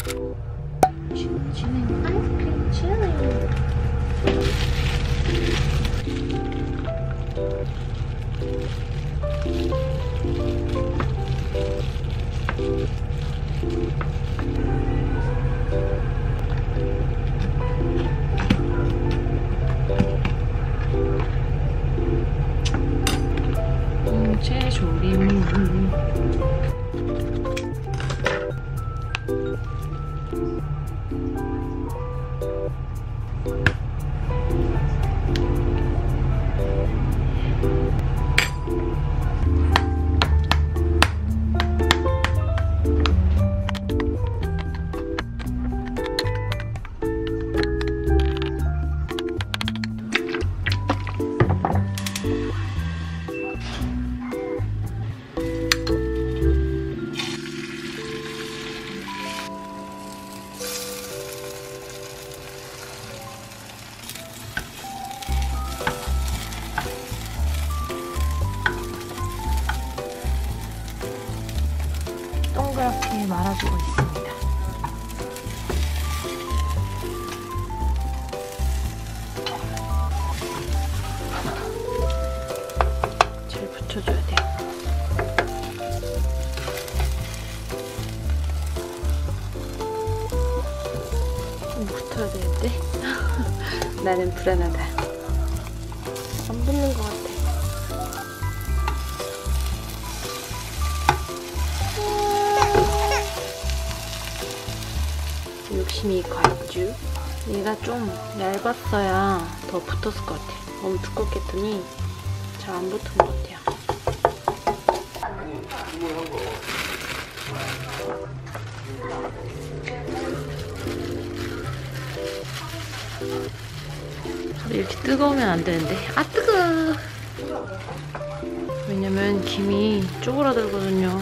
쥐는 아이스크림 쥐는. 채조림. 동그랗게 말아주고 있습니다. 잘 붙여줘야 돼요. 좀 붙어야 되는데 나는 불안하다. 안 붙는 것 같아. 욕심이 과했쥬. 얘가 좀 얇았어야 더 붙었을 것 같아. 너무 두껍게 했더니 잘 안 붙은 것 같아요. 이렇게 뜨거우면 안 되는데. 아, 뜨거워. 왜냐면 김이 쪼그라들거든요.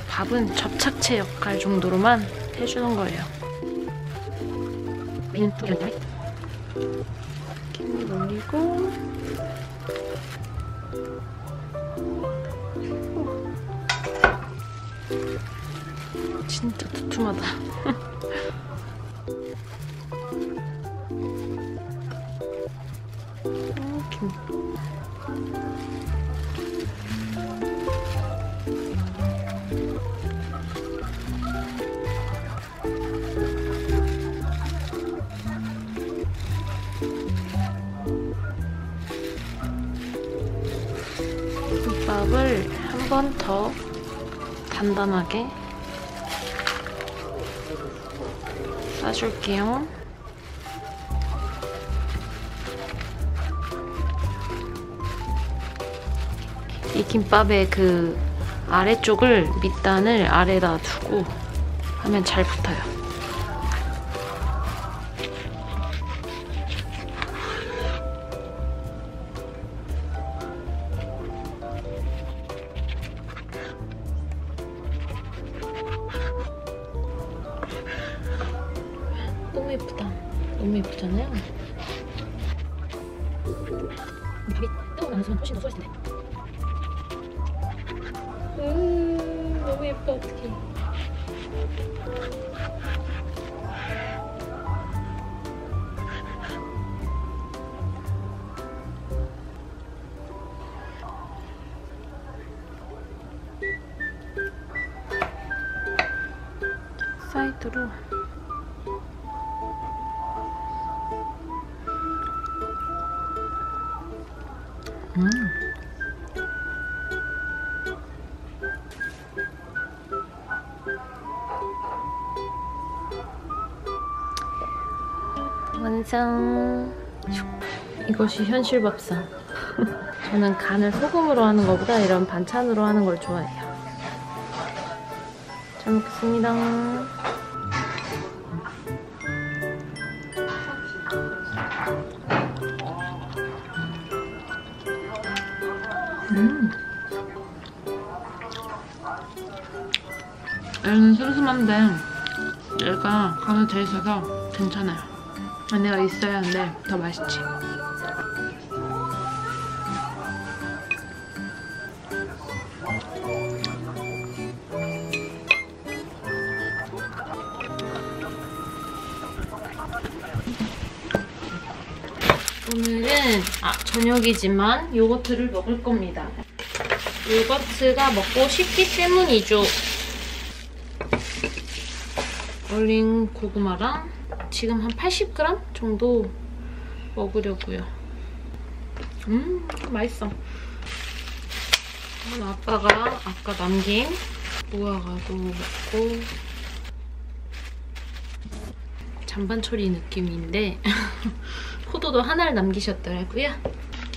밥은 접착제 역할 정도로만 해주는 거예요. 김을 올리고 진짜 두툼하다. 김. 김밥을 한 번 더 단단하게 싸줄게요. 이 김밥의 그 아래쪽을 밑단을 아래에다 두고 하면 잘 붙어요. 너무 예쁘다. 너무 예쁘잖아요? 밥이 뜨고 나서 훨씬 더 쏠 텐데. 너무 예뻐. 어떡해. 사이드로 완성. 이것이 현실 밥상. 저는 간을 소금으로 하는 것보다 이런 반찬으로 하는 걸 좋아해요. 잘 먹겠습니다. 얘는 슴슴한데 얘가 간이 돼 있어서 괜찮아요. 안에가 있어야 하는데 더 맛있지. 오늘은 저녁이지만 요거트를 먹을 겁니다. 요거트가 먹고 싶기 때문이죠. 얼린 고구마랑 지금 한 80g 정도 먹으려고요. 맛있어. 아빠가 아까 남긴 무화과도 먹고 잔반 처리 느낌인데 포도도 하나를 남기셨더라고요.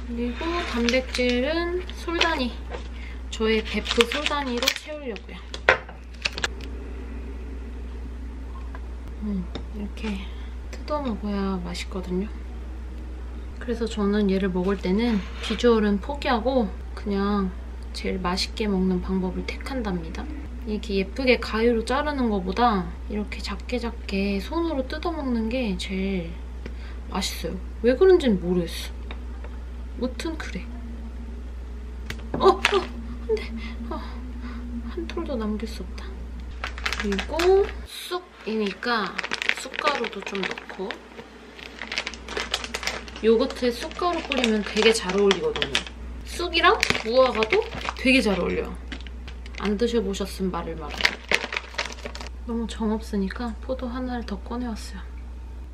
그리고 단백질은 솔단위, 저의 베프 솔단위로 채우려고요. 이렇게 뜯어 먹어야 맛있거든요. 그래서 저는 얘를 먹을 때는 비주얼은 포기하고 그냥 제일 맛있게 먹는 방법을 택한답니다. 이렇게 예쁘게 가위로 자르는 것보다 이렇게 작게 손으로 뜯어 먹는 게 제일 맛있어요. 왜 그런지는 모르겠어. 무튼 그래. 안 돼. 한 톨도 남길 수 없다. 그리고 쑥이니까 쑥가루도 좀 넣고, 요거트에 쑥가루 뿌리면 되게 잘 어울리거든요. 쑥이랑 무화과도 되게 잘 어울려요. 안 드셔보셨으면 말을 말아요. 너무 정없으니까 포도 하나를 더 꺼내왔어요.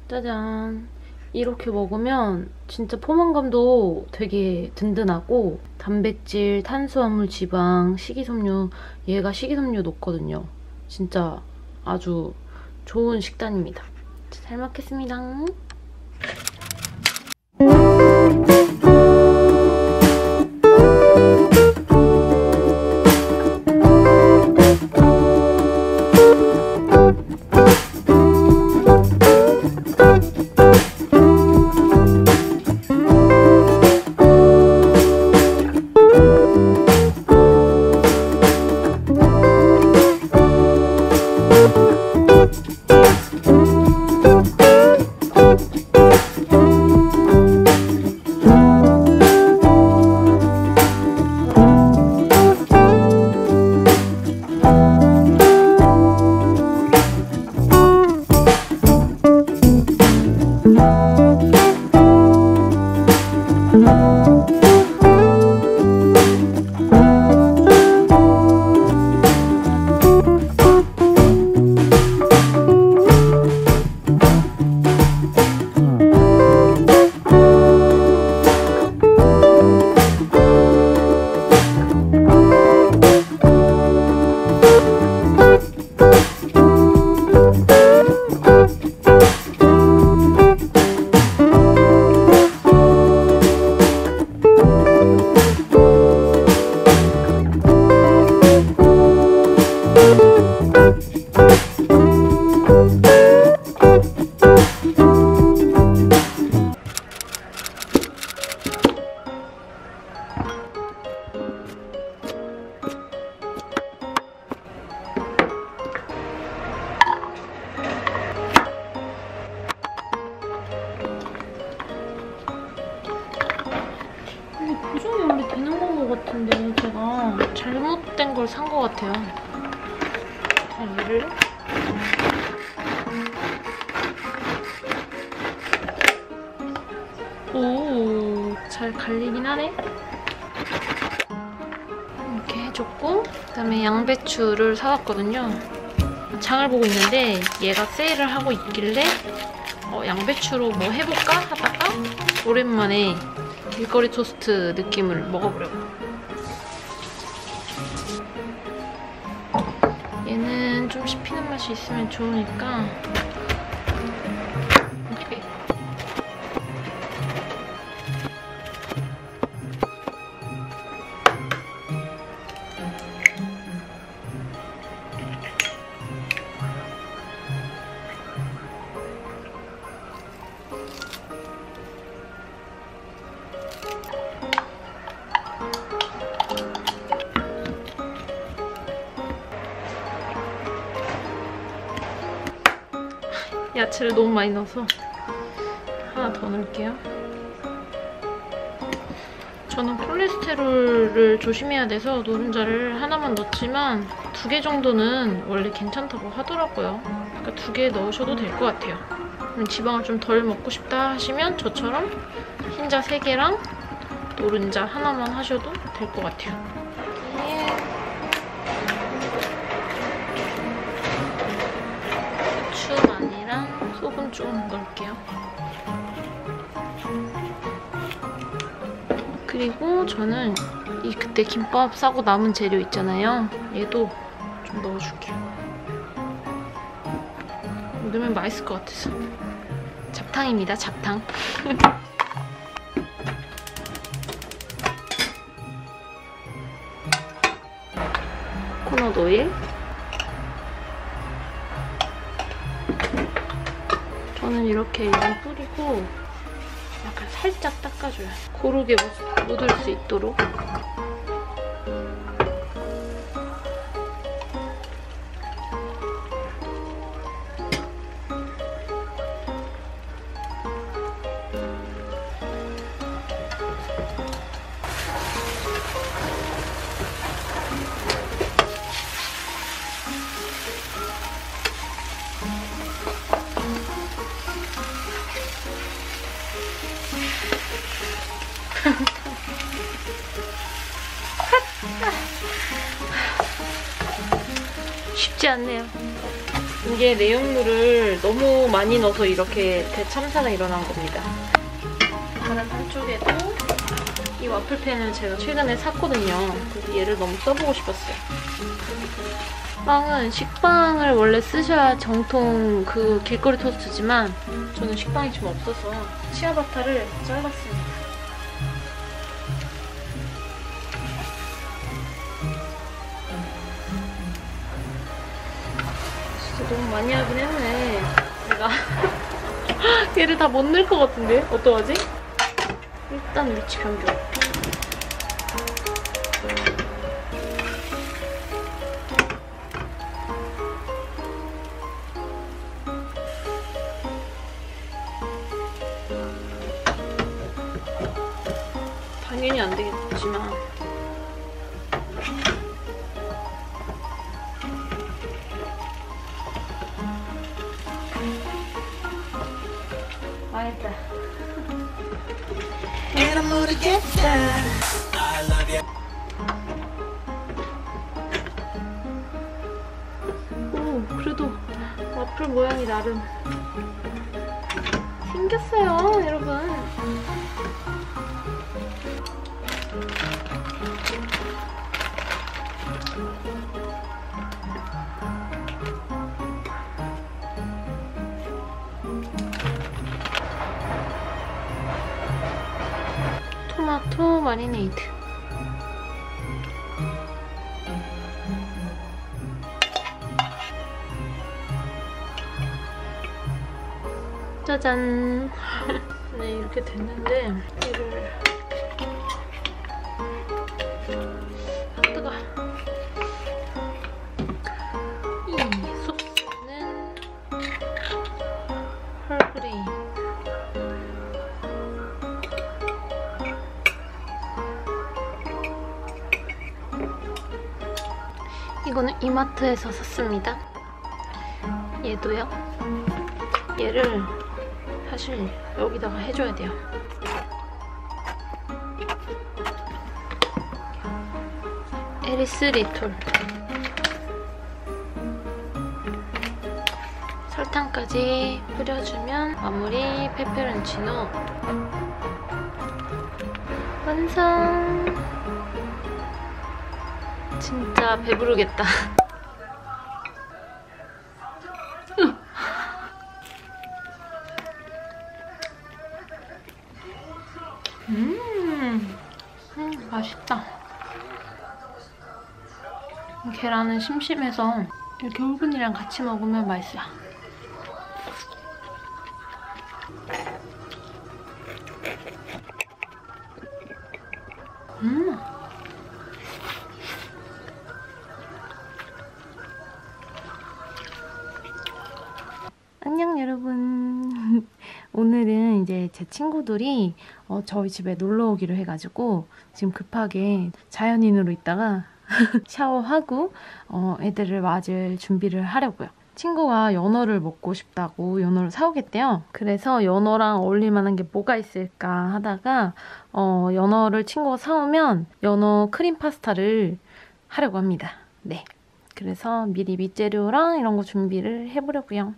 짜잔! 이렇게 먹으면 진짜 포만감도 되게 든든하고 단백질, 탄수화물, 지방, 식이섬유, 얘가 식이섬유 높거든요. 진짜 아주 좋은 식단입니다. 잘 먹겠습니다. 보정이 원래 되는 건 것 같은데 제가 잘못된 걸 산 것 같아요. 자, 얘를 오, 잘 갈리긴 하네. 이렇게 해줬고, 그다음에 양배추를 사왔거든요. 장을 보고 있는데 얘가 세일을 하고 있길래 양배추로 뭐 해볼까 하다가 오랜만에 길거리 토스트 느낌을 먹어보려고. 얘는 좀 씹히는 맛이 있으면 좋으니까 이렇게. 야채를 너무 많이 넣어서 하나 더 넣을게요. 저는 콜레스테롤을 조심해야 돼서 노른자를 하나만 넣지만 2개 정도는 원래 괜찮다고 하더라고요. 그러니까 2개 넣으셔도 될 것 같아요. 지방을 좀 덜 먹고 싶다 하시면 저처럼 흰자 3개랑 노른자 하나만 하셔도 될 것 같아요. 후추, 마늘이랑 소금 좀 넣을게요. 그리고 저는 이 그때 김밥 싸고 남은 재료 있잖아요. 얘도 좀 넣어줄게요. 넣으면 맛있을 것 같아서. 잡탕입니다, 잡탕. 코코넛 오일. 저는 이렇게 이랑 뿌리고 약간 살짝 닦아줘요. 고르게 묻을 수 있도록. 쉽지 않네요. 이게 내용물을 너무 많이 넣어서 이렇게 대참사가 일어난 겁니다. 다른 한쪽에도 이 와플팬을 제가 최근에 샀거든요. 그래서 얘를 너무 써보고 싶었어요. 빵은 식빵을 원래 쓰셔야 정통 그 길거리 토스트지만 저는 식빵이 좀 없어서 치아바타를 잘랐습니다. 너무 많이 하긴 했네. 내가 얘를 다 못 넣을 것 같은데? 어떡하지? 일단 위치 변경. 당연히 안 되겠지만 망했다. 오, 그래도 와플 모양이 나름 생겼어요, 여러분. 토마토 마리네이드. 짜잔. 네, 이렇게 됐는데 얘를 뜨거. 이 소스는 홀그레인. 이거는 이마트에서 샀습니다. 얘도요. 얘를 사실 여기다가 해줘야 돼요. 에리스 리톨. 설탕까지 뿌려주면 마무리. 페페론치노 완성. 진짜 배부르겠다. 맛있다. 계란은 심심해서 이렇게 홀근이랑 같이 먹으면 맛있어요. 안녕 여러분. 오늘은 이제 제 친구들이 저희 집에 놀러 오기로 해가지고 지금 급하게 자연인으로 있다가 샤워하고 애들을 맞을 준비를 하려고요. 친구가 연어를 먹고 싶다고 연어를 사오겠대요. 그래서 연어랑 어울릴 만한 게 뭐가 있을까 하다가 연어를 친구가 사오면 연어 크림 파스타를 하려고 합니다. 네, 그래서 미리 밑재료랑 이런 거 준비를 해보려고요.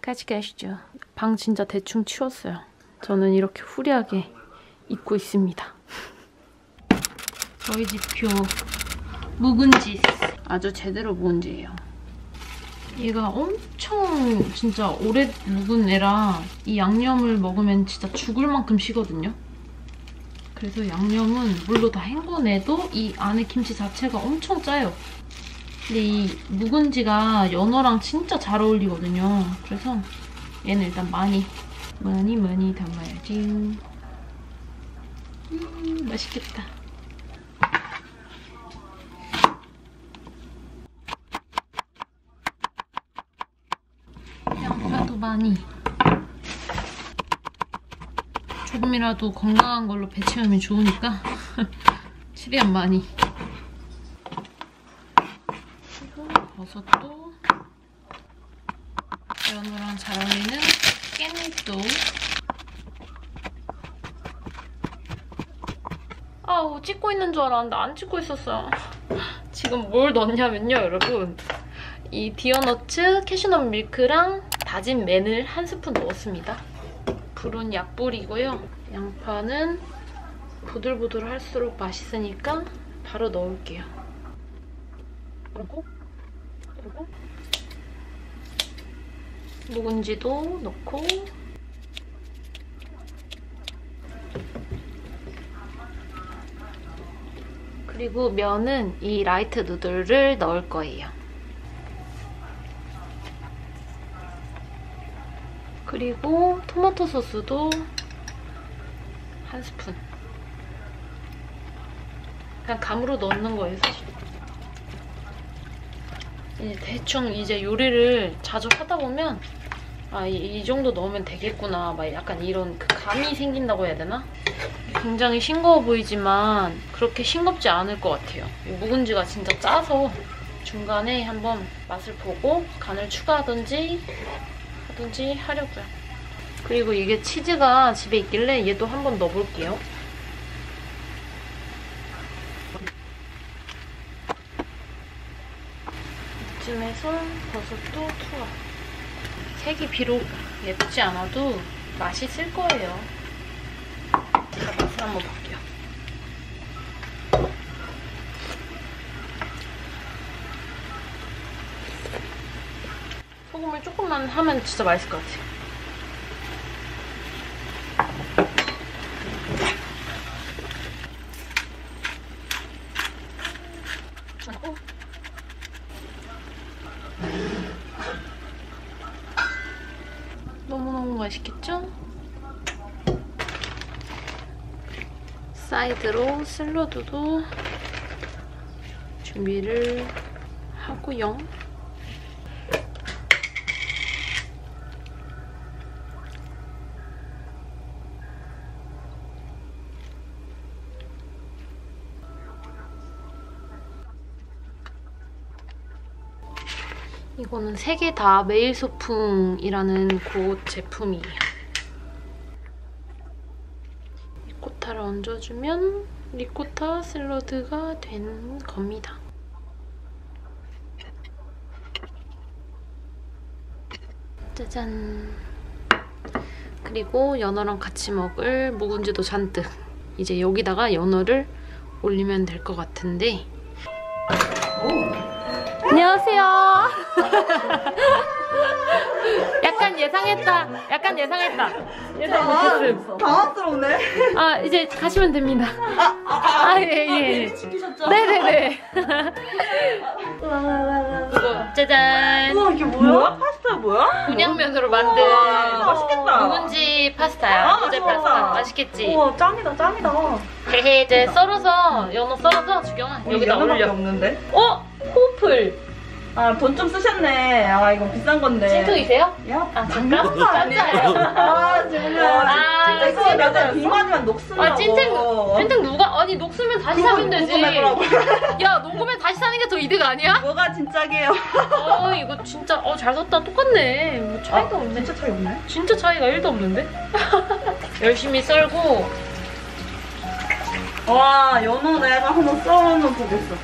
같이 가시죠. 방 진짜 대충 치웠어요. 저는 이렇게 후리하게 입고 있습니다. 저희 집표 묵은지 아주 제대로 묵은지예요. 얘가 엄청 진짜 오래 묵은 애라 이 양념을 먹으면 진짜 죽을 만큼 시거든요. 그래서 양념은 물로 다 헹궈내도 이 안에 김치 자체가 엄청 짜요. 근데 이 묵은지가 연어랑 진짜 잘 어울리거든요. 그래서 얘는 일단 많이 담아야지. 맛있겠다. 양파도 많이. 조금이라도 건강한 걸로 배치하면 좋으니까 최대한 많이. 그리고 버섯도 연어랑 잘 어울리는 깻잎도. 아우, 찍고 있는 줄 알았는데 안 찍고 있었어요. 지금 뭘 넣냐면요, 여러분. 이 디어너츠 캐슈넛 밀크랑 다진 마늘 1스푼 넣었습니다. 불은 약불이고요. 양파는 보들보들할수록 맛있으니까 바로 넣을게요. 그리고 묵은지도 넣고 그리고 면은 이 라이트 누들을 넣을 거예요. 그리고 토마토 소스도 1스푼. 그냥 감으로 넣는 거예요, 사실. 대충 이제 요리를 자주 하다 보면 이 정도 넣으면 되겠구나, 막 약간 이런 그 감이 생긴다고 해야 되나? 굉장히 싱거워 보이지만 그렇게 싱겁지 않을 것 같아요. 이 묵은지가 진짜 짜서 중간에 한번 맛을 보고 간을 추가하든지 하려고요. 그리고 이게 치즈가 집에 있길래 얘도 한번 넣어볼게요. 이쯤에서 버섯도 투하. 색이 비록 예쁘지 않아도 맛있을 거예요. 제가 맛을 한번 볼게요. 소금을 조금만 하면 진짜 맛있을 것 같아요. 너무너무 맛있겠죠? 사이드로 샐러드도 준비를 하고요. 이거는 3개 다 메일소풍이라는 곳 제품이에요. 리코타를 얹어주면 리코타 샐러드가 된 겁니다. 짜잔! 그리고 연어랑 같이 먹을 묵은지도 잔뜩. 이제 여기다가 연어를 올리면 될 것 같은데. 안녕하세요. 약간 예상했다. 예상 못했음. 당황스럽네. 이제 가시면 됩니다. 예. 시키셨죠? 네네네. 짜잔. 우와, 이게 뭐야? 파스타 뭐야? 곤약면으로 만든 맛있겠다. 묵은지 파스타야. 노제 파스타. 맛있겠지? 우와, 짱이다. 헤헤, 이제 썰어서 연어 썰어서 주경아 여기다 올려. 없는데? 호플. 아, 돈 좀 쓰셨네. 아, 이거 비싼 건데. 찐통이세요? 야, 아 진짜? 아니에요. 아, 정말. 아, 진짜 맞아. 비 맞으면 녹슨다고. 아 찐탱 누가? 아니 녹으면 다시 사면 되지. 녹음해보라고. 야 녹으면 다시 사는 게 더 이득 아니야? 뭐가 진짜게요? 이거 진짜 잘 샀다. 똑같네. 뭐 차이가 없네. 진짜 차이 없네. 진짜 차이가 1도 없는데? 열심히 썰고. 와, 연어 내가 한번 썰어는 보겠어.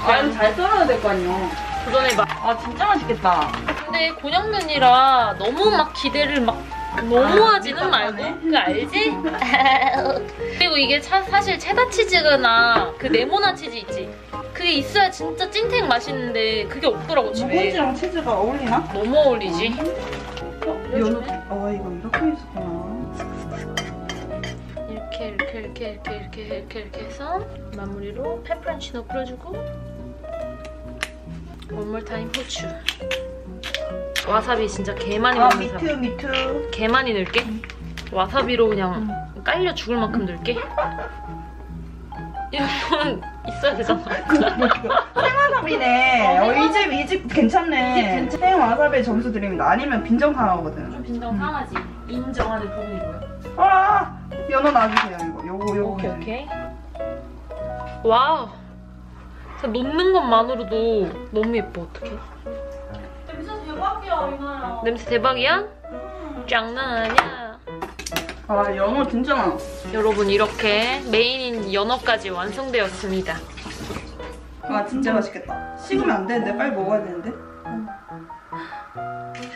아, 이거 잘 썰어야 될 거 아니야. 도전해봐. 아, 진짜 맛있겠다. 근데 곤약면이라 너무 막 기대를 막 너무 하지는 말고. 그거 알지? 그리고 이게 사실 체다 치즈나 그 네모난 치즈 있지? 그게 있어야 진짜 찐탱 맛있는데 그게 없더라고 집에. 묵은지랑 치즈가 어울리나? 너무 어울리지? 연어. 이거 이렇게 있었구나. 이렇게 해서 마무리로 페퍼런치노 뿌려주고 원몰 타임 후추. 와사비 진짜 개 많이 넣는 사람. 미투. 개 많이 넣을게. 와사비로 그냥 깔려 죽을 만큼 넣을게. 이건 있어야 되잖아. 생와사비네. 이 집 괜찮네. 생와사비 점수 드립니다. 아니면 빈정 상하거든. 좀 빈정 상하지. 인정하는 부분이고요. 아, 연어 놔주세요. 요거. 오케이. 와우. 진짜 놓는 것만으로도 너무 예뻐. 어떡해. 냄새 대박이야, 이나야. 냄새 대박이야? 장난 아니야. 아, 연어 진짜 많아. 여러분 이렇게 메인인 연어까지 완성되었습니다. 아, 진짜 맛있겠다. 식으면 안 되는데 빨리 먹어야 되는데.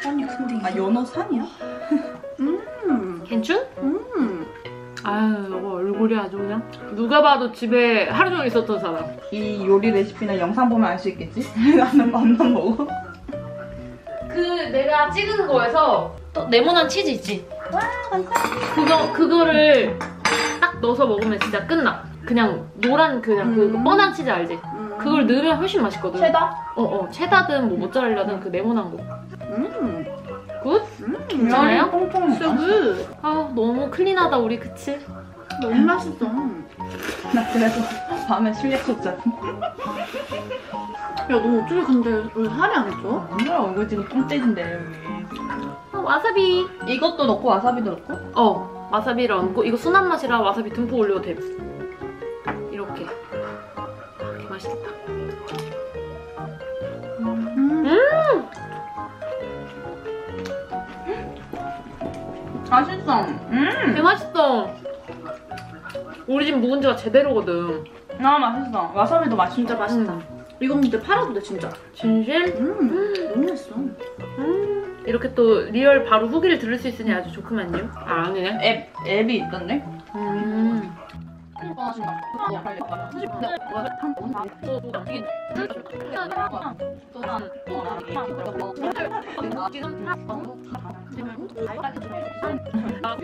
아니 근데 연어 산이야? 괜찮? 아유 이거 얼굴이 아주 그냥 누가 봐도 집에 하루 종일 있었던 사람. 이 요리 레시피는 영상 보면 알 수 있겠지? 나는 맘만 먹어. 그 내가 찍은 거에서 또 네모난 치즈 있지? 와 감사합니다. 그거를 딱 넣어서 먹으면 진짜 끝나. 그냥 노란 그냥 그 뻔한 치즈 알지? 그걸 넣으면 훨씬 맛있거든. 체다? 체다든 뭐 모짜렐라든 그 네모난 거. 굿? 괜찮아요? 굿. 아 너무 클린하다 우리 그치? 너무 맛있어. 나 그래서 밤에 실력 쳤잖아. 야, 너 어떻게 근데 왜 살이 안 쪄? 오늘 얼굴 지금 똥돼진데 여기. 와사비. 이것도 넣고 와사비도 넣고? 와사비를 얹고 이거 순한 맛이라 와사비 듬뿍 올려도 돼. 이렇게. 개 맛있겠다. 맛있어. 개 맛있어. 우리 집 묵은지가 제대로거든. 아, 맛있어. 와사비도 맛있어. 진짜 맛있다. 이거 근데 팔아도 돼, 진짜. 진실? 너무 맛있어. 이렇게 또 리얼 바로 후기를 들을 수 있으니 아주 좋구만요. 아, 아니네. 앱이 있던데? 아,